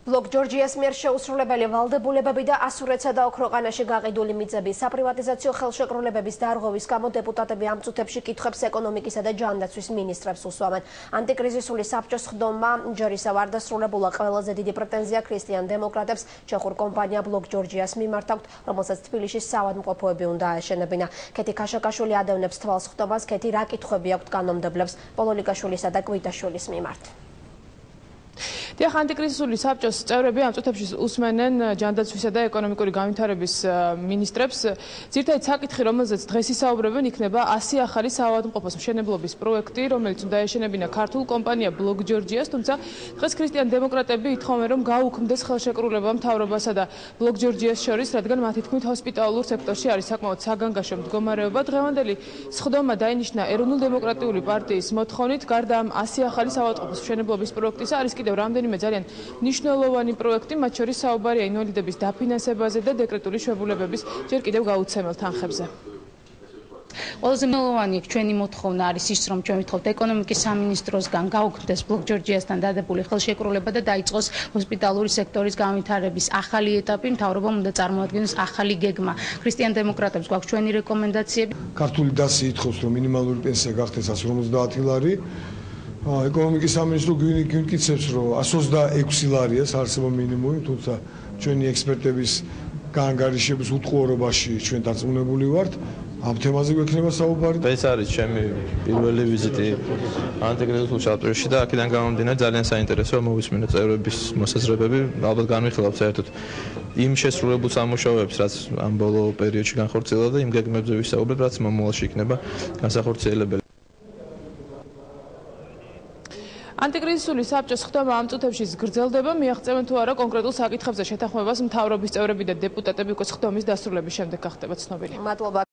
ბლოკ ჯორჯიას მიერ შეუსრულებელი ვალდებულებები და ასურეთსა და ოქროყანაში გაყიდული მიწების საპრივატიზაციო ხელშეკრულებების დარღვევის გამო დეპუტატები ამ წუთებში კითხვებს ეკონომიკისა და ჯანდაცვის მინისტრებს უსვამენ. ანტიკრიზისული საბჭოს ხდომა ჯერისა ვარდასრულებულა ყველაზე დიდი პრეტენზია ქრისტიან დემოკრატებს ჩეხურ კომპანია ბლოკ ჯორჯიას მიმართ აქვთ, რომელსაც თბილისში საავადმყოფოები უნდა აეშენებინა. ქეთი ქაშაკაშვილი ადევნებს თვალს ხდომას, ქეთი რა კითხვები აქვთ კანონმდებლებს პოლოლიკაშვილისა და კვიტაშვილის მიმართ. დიახ, ანტიკრიზისული საბჭოს წევრები ამ წუთებში უსმენენ ჯანდაცვისა და ეკონომიკური განვითარების მინისტრებს. ძირითადად საკითხი, რომელზეც დღეს ისაუბრებენ, იქნება 100 ახალი საავადმყოფოს მშენებლობის პროექტი, რომელიც უნდა ეშენებინა ქართულ კომპანია ბლოკ ჯორჯიას, თუმცა დღეს ქრისტიან დემოკრატები ითხოვენ, რომ გაუქმდეს ხელშეკრულება მთავრობასა და ბლოკ ჯორჯიას შორის, რადგან მათი თქმით ჰოსპიტალურ სექტორში არის საკმაოდ საგანგაშო მდგომარეობა. დღევანდელი სხდომა დაინიშნა ეროვნულ-დემოკრატიული პარტიის მოთხოვნით, გარდა ამ 100 ახალი საავადმყოფოს მშენებლობის პროექტისა არის კიდევ რამდენიმე ძალიან მნიშვნელოვანი პროექტი, მათ შორის საუბარია ინვალიდების დაფინანსებაზე და დეკრეტული შვებულებების ჯერ კიდევ გაუცემელ თანხებზე. ყველაზე მნიშვნელოვანი ჩვენი მოთხოვნა არის ის, რომ ჩვენ ვთხოვთ ეკონომიკის სამინისტროსგან გაუქმდეს ბლოკ ჯორჯიასთან დადებული ხელშეკრულება და დაიწყოს ჰოსპიტალური სექტორის განვითარების ახალი ეტაპი, მთავრობამ უნდა წარმოადგენოს ახალი გეგმა. ქრისტიან დემოკრატებს გვაქვს ჩვენი რეკომენდაციები. ქართული დასი ითხოვს, რომ მინიმალური პენსია გახდეს 150 ლარი. ეკონომიკის სამინისტრო გვიმტკიცებს, რომ 126 ლარია საარსებო მინიმუმი, თუმცა ჩვენი ექსპერტების გაანგარიშების უტყუორობაში ჩვენ დარწმუნებული ვართ. ამ თემაზე გვექნება საუბარი. ეს არის ჩემი პირველი ვიზიტი ანტიკრიზისულ საბჭოში და აქედან გამომდინარე ძალიან საინტერესოა მოვისმინე წევრების მოსაზრებები. ალბათ განვიხილავთ საერთოდ იმ შესრულებულ სამუშაოებს, რაც ამ ბოლო პერიოდში განხორციელდა და იმ გეგმებზე ვისაუბრებ, რაც მომავალში იქნება განსახორციელებელი. ანტიკრიზისული საბჭოს ხდომა ამ წუთებში გრძელდება, მიაღწევენ თუ არა კონკრეტულ საკითხებზე შეთანხმებას მთავრობის წევრები და დეპუტატები უკვე ხდომის დასრულების შემდეგ გახდება ცნობილი. მადლობა.